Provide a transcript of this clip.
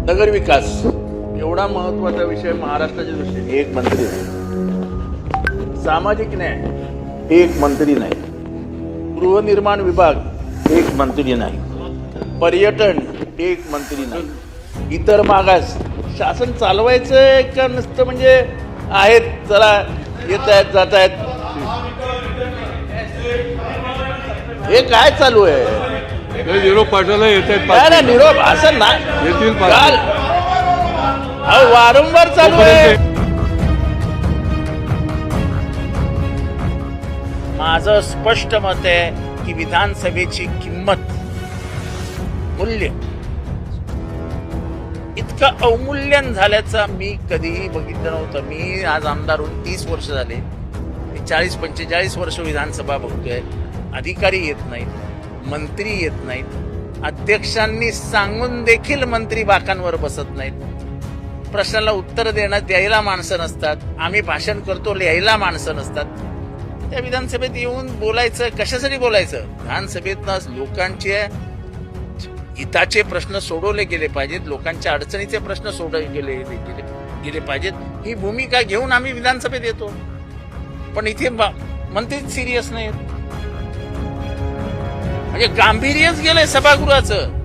नगर विकास एवढा महत्वाचा विषय महाराष्ट्राच्या दृष्टीने एक मंत्री नाही, सामाजिक न्याय एक मंत्री नाही, गृहनिर्माण विभाग एक मंत्री नाही, पर्यटन एक मंत्री नाही, इतर मागास शासन चालवायचं का नुसतं म्हणजे आहेत चला येत आहेत जात आहेत, हे काय चालू आहे? निरोप पाठवला येत काय ना निरोप असं येतील काल वारंवार चालू आहे. माझं स्पष्ट मत आहे की विधानसभेची किंमत मूल्य इतकं अवमूल्यन झाल्याचं मी कधीही बघितलं नव्हतं. मी आज आमदार होऊन 30 वर्ष झाले, 40-45 वर्ष विधानसभा बघतोय. अधिकारी येत नाहीत, मंत्री येत नाहीत, अध्यक्षांनी सांगून देखील मंत्री बाकांवर बसत नाहीत, प्रश्नाला उत्तर द्यायला माणसं नसतात, आम्ही भाषण करतो लिहायला माणसं नसतात. त्या विधानसभेत येऊन बोलायचं कशासाठी बोलायचं? विधानसभेतनं लोकांचे हिताचे प्रश्न सोडवले गेले पाहिजेत, लोकांच्या अडचणीचे प्रश्न सोडवले गेले पाहिजेत, ही भूमिका घेऊन आम्ही विधानसभेत येतो. पण इथे मंत्रीच सिरियस नाहीत, म्हणजे गांभीर्यच गेलंय सभागृहाचं.